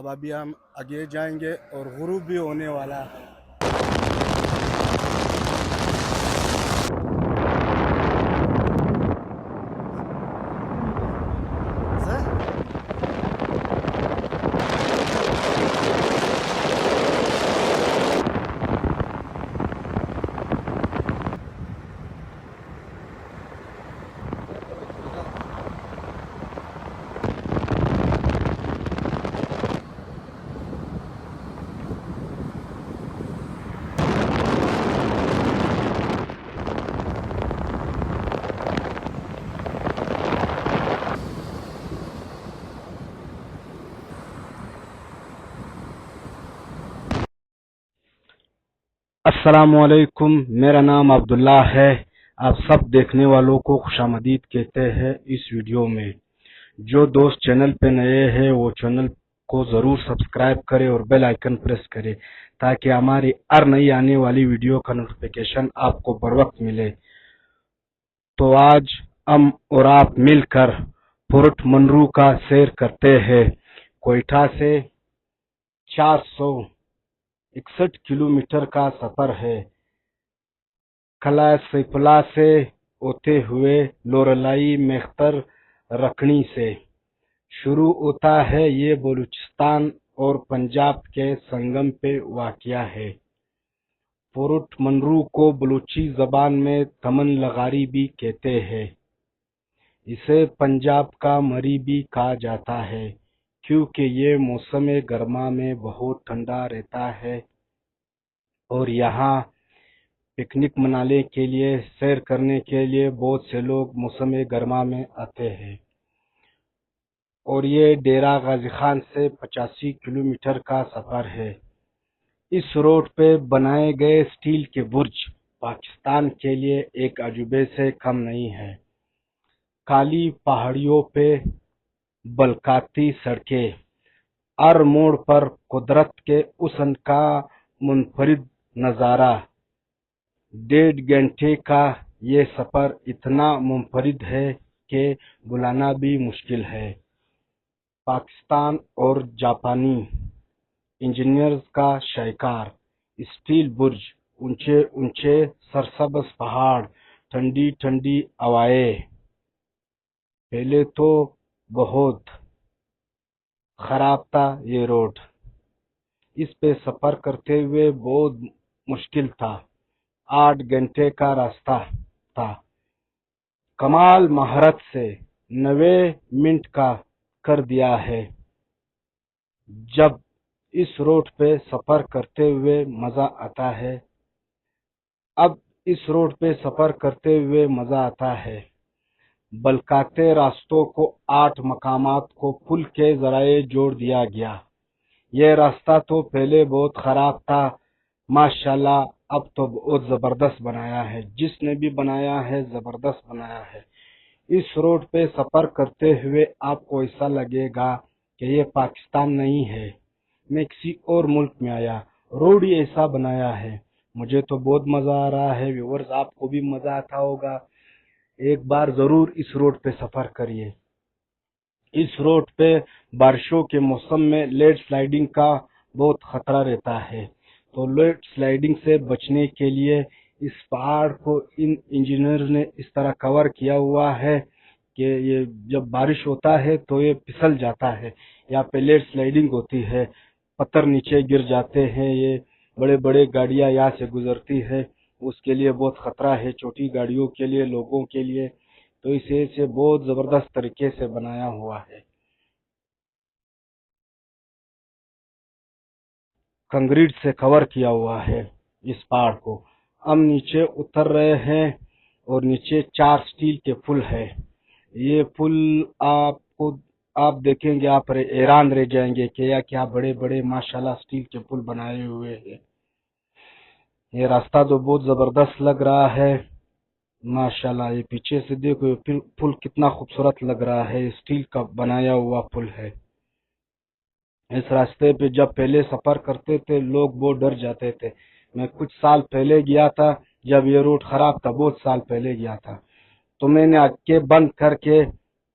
अभी हम आगे जाएंगे और गुरूब भी होने वाला है। अस्सलामुअलैकुम, मेरा नाम अब्दुल्ला है। आप सब देखने वालों को खुशामदीद कहते हैं। इस वीडियो में जो दोस्त चैनल पे नए हैं वो चैनल को जरूर सब्सक्राइब करें और बेल आइकन प्रेस करें ताकि हमारी हर नई आने वाली वीडियो का नोटिफिकेशन आपको बर वक्त मिले। तो आज हम और आप मिलकर पुरुट मनरू का सैर करते हैं। कोयटा से 461 किलोमीटर का सफर है। कला सैफुल्ला से होते हुए लोरलाई मेख्तर रखनी से शुरू होता है। ये बलूचिस्तान और पंजाब के संगम पे वाक़या है। पुरुट मनरू को बलूची जबान में तमन लगारी भी कहते हैं। इसे पंजाब का मरी भी कहा जाता है क्योंकि ये मौसम गर्मा में बहुत ठंडा रहता है और यहाँ पिकनिक मनाने के लिए, सैर करने के लिए बहुत से लोग मौसम गर्मा में आते हैं। और ये डेरा गाजी खान से 85 किलोमीटर का सफर है। इस रोड पे बनाए गए स्टील के बुर्ज पाकिस्तान के लिए एक अजूबे से कम नहीं है। काली पहाड़ियों पे बलकाती सड़कें, हर मोड़ पर कुदरत के हुस्न का मुनफरिद नज़ारा। 1.5 घंटे का ये सफर इतना मुनफरिद है कि बुलाना भी मुश्किल है। पाकिस्तान और जापानी इंजीनियर्स का शाहकार स्टील बुर्ज, ऊंचे ऊंचे सरसब्ज पहाड़, ठंडी ठंडी हवाएं। पहले तो बहुत खराब था ये रोड। इस पे सफर करते हुए बहुत मुश्किल था। 8 घंटे का रास्ता था। कमाल महारत से 90 मिनट का कर दिया है। जब इस रोड पे सफर करते हुए मजा आता है, अब इस रोड पे सफर करते हुए मजा आता है। बलकाते रास्तों को 8 मकामात को पुल के जराए जोड़ दिया गया। यह रास्ता तो पहले बहुत खराब था, माशाल्लाह अब तो बहुत जबरदस्त बनाया है। जिसने भी बनाया है जबरदस्त बनाया है। इस रोड पे सफर करते हुए आपको ऐसा लगेगा कि ये पाकिस्तान नहीं है, मैं किसी और मुल्क में आया। रोड ही ऐसा बनाया है। मुझे तो बहुत मजा आ रहा है। व्यूअर्स, आपको भी मजा आता होगा। एक बार जरूर इस रोड पे सफर करिए। इस रोड पे बारिशों के मौसम में लैंड स्लाइडिंग का बहुत खतरा रहता है। तो लैंड स्लाइडिंग से बचने के लिए इस पहाड़ को इन इंजीनियर ने इस तरह कवर किया हुआ है कि ये जब बारिश होता है तो ये फिसल जाता है। यहाँ पे लैंड स्लाइडिंग होती है, पत्थर नीचे गिर जाते हैं। ये बड़े बड़े गाड़ियां यहाँ से गुजरती है, उसके लिए बहुत खतरा है, छोटी गाड़ियों के लिए, लोगों के लिए। तो इसे बहुत जबरदस्त तरीके से बनाया हुआ है। कंक्रीट से कवर किया हुआ है इस पहाड़ को। हम नीचे उतर रहे हैं और नीचे 4 स्टील के पुल है। ये पुल आप देखेंगे, आप हैरान रह जाएंगे कि या क्या बड़े बड़े माशाल्लाह स्टील के पुल बनाए हुए हैं। ये रास्ता तो बहुत जबरदस्त लग रहा है माशाल्लाह। ये पीछे से देखो, ये पुल कितना खूबसूरत लग रहा है। स्टील का बनाया हुआ पुल है। इस रास्ते पे जब पहले सफर करते थे लोग बहुत डर जाते थे। मैं कुछ साल पहले गया था, जब ये रोड खराब था, बहुत साल पहले गया था, तो मैंने आंखें बंद करके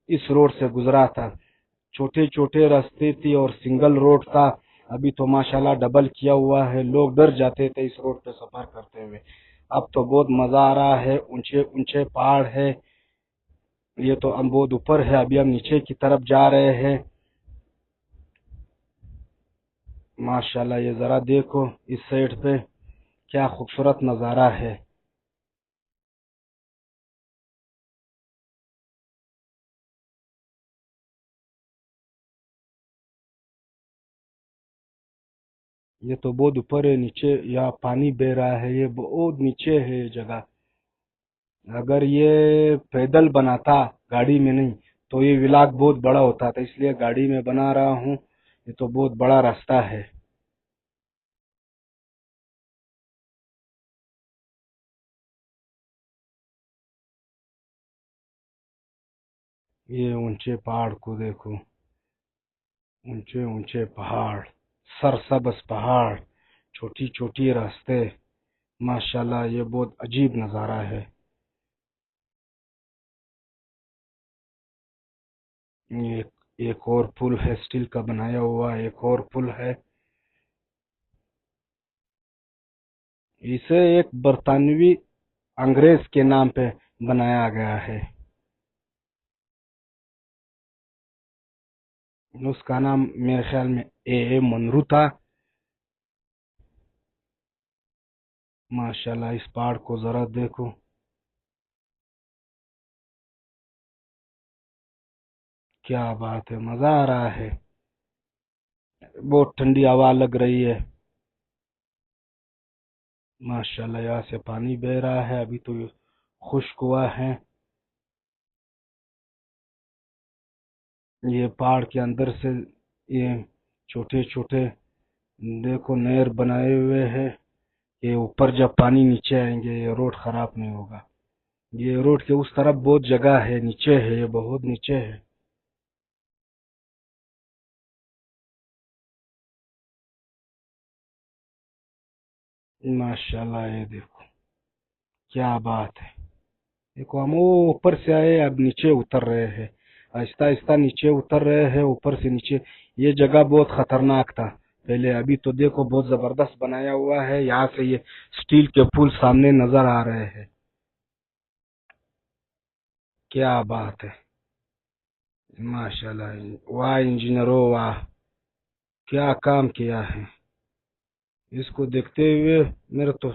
इस रोड से गुजरा था। छोटे छोटे रास्ते थी और सिंगल रोड था। अभी तो माशाल्लाह डबल किया हुआ है। लोग डर जाते थे इस रोड पे सफर करते हुए। अब तो बहुत मजा आ रहा है। ऊंचे ऊंचे पहाड़ है। ये तो हम बहुत ऊपर है। अभी हम नीचे की तरफ जा रहे हैं। माशाल्लाह ये जरा देखो इस साइड पे क्या खूबसूरत नजारा है। ये तो बहुत ऊपर है। नीचे यहाँ पानी बह रहा है। ये बहुत नीचे है ये जगह। अगर ये पैदल बना था गाड़ी में नहीं तो ये व्लॉग बहुत बड़ा होता था, इसलिए गाड़ी में बना रहा हूँ। ये तो बहुत बड़ा रास्ता है। ये ऊंचे पहाड़ को देखो। ऊंचे ऊंचे पहाड़, सरसब्ज पहाड़, छोटी छोटी रास्ते। माशाल्लाह ये बहुत अजीब नज़ारा है। ये एक और पुल है स्टील का बनाया हुआ। एक और पुल है। इसे एक बरतानवी अंग्रेज के नाम पे बनाया गया है। उसका नाम मेरे ख्याल में ए मनरू था। माशाल्लाह इस पहाड़ को जरा देखो। क्या बात है, मजा आ रहा है। बहुत ठंडी हवा लग रही है। माशाल्लाह यहाँ से पानी बह रहा है। अभी तो ये खुश्क हुआ है। ये पहाड़ के अंदर से ये छोटे छोटे देखो नहर बनाए हुए हैं। ये ऊपर जब पानी नीचे आएंगे ये रोड खराब नहीं होगा। ये रोड के उस तरफ बहुत जगह है, नीचे है, ये बहुत नीचे है। माशाल्लाह ये देखो क्या बात है। देखो हम वो ऊपर से आए अब नीचे उतर रहे हैं। आहिस्ता आहिस्ता नीचे उतर रहे हैं, ऊपर से नीचे। ये जगह बहुत खतरनाक था पहले। अभी तो देखो बहुत जबरदस्त बनाया हुआ है। यहाँ से ये स्टील के पुल सामने नजर आ रहे हैं। क्या बात है। माशाल्लाह, वाह इंजीनियरों वाह, क्या काम किया है। इसको देखते हुए मेरे तो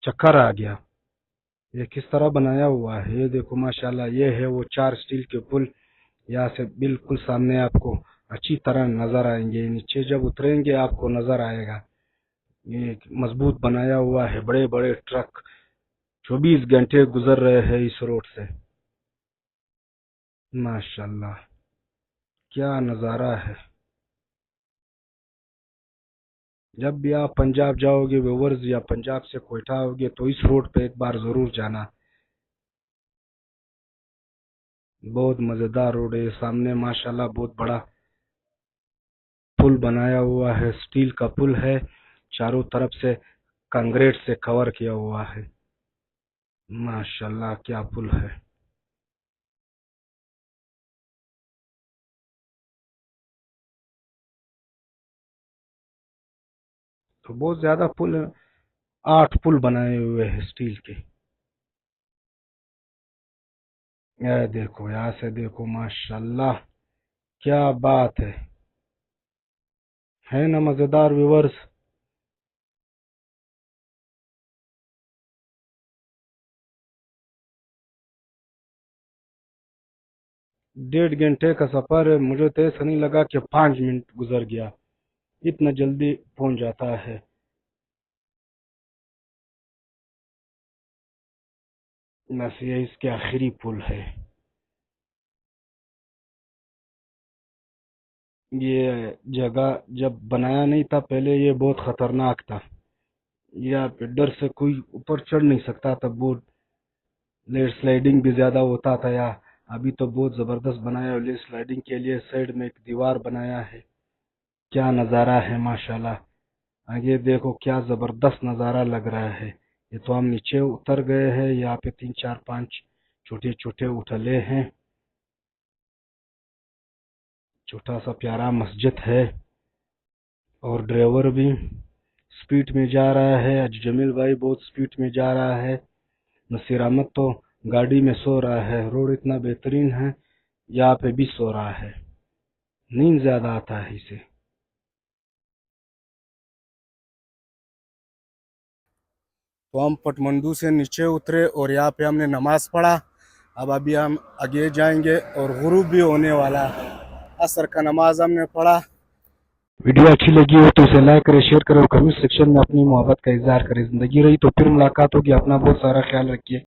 चक्कर आ गया। ये किस तरह बनाया हुआ है ये देखो। माशाल्लाह ये है वो चार स्टील के पुल। यहाँ से बिल्कुल सामने आपको अच्छी तरह नजर आएंगे। नीचे जब उतरेंगे आपको नजर आएगा। ये मजबूत बनाया हुआ है। बड़े बड़े ट्रक 24 घंटे गुजर रहे हैं इस रोड से। माशाल्लाह क्या नज़ारा है। जब भी आप पंजाब जाओगे व्यूवर्स या पंजाब से कोयटा आओगे तो इस रोड पे एक बार जरूर जाना। बहुत मजेदार रोड है। सामने माशाल्लाह बहुत बड़ा पुल बनाया हुआ है। स्टील का पुल है। चारों तरफ से कंक्रीट से कवर किया हुआ है। माशाल्लाह क्या पुल है। तो बहुत ज्यादा पुल, 8 पुल बनाए हुए हैं स्टील के। यह देखो यहाँ से देखो माशाल्लाह क्या बात है ना मजेदार व्यूवर्स। 1.5 घंटे का सफर है। मुझे तो ऐसा नहीं लगा कि 5 मिनट गुजर गया। इतना जल्दी पहुंच जाता है। बस ये इसके आखिरी पुल है। ये जगह जब बनाया नहीं था पहले ये बहुत खतरनाक था। या पे डर से कोई ऊपर चढ़ नहीं सकता था। बहुत लेट स्लाइडिंग भी ज्यादा होता था यहाँ। अभी तो बहुत जबरदस्त बनाया है। लेट स्लाइडिंग के लिए साइड में एक दीवार बनाया है। क्या नज़ारा है माशाल्लाह। आगे देखो क्या जबरदस्त नज़ारा लग रहा है। ये तो हम नीचे उतर गए हैं। यहाँ पे 3 4 5 छोटे छोटे उठले हैं। छोटा सा प्यारा मस्जिद है और ड्राइवर भी स्पीड में जा रहा है। आज जमील भाई बहुत स्पीड में जा रहा है। नसीर अहमद तो गाड़ी में सो रहा है। रोड इतना बेहतरीन है, यहाँ पे भी सो रहा है, नींद ज्यादा आता है इसे। तो हम पटमंडू से नीचे उतरे और यहाँ पे हमने नमाज पढ़ा। अब अभी हम आगे जाएंगे और गुरूब भी होने वाला है। असर का नमाज हमने पढ़ा। वीडियो अच्छी लगी हो तो इसे लाइक करें, शेयर करें और कमेंट सेक्शन में अपनी मोहब्बत का इजहार करें। जिंदगी रही तो फिर मुलाकात होगी। अपना बहुत सारा ख्याल रखिए।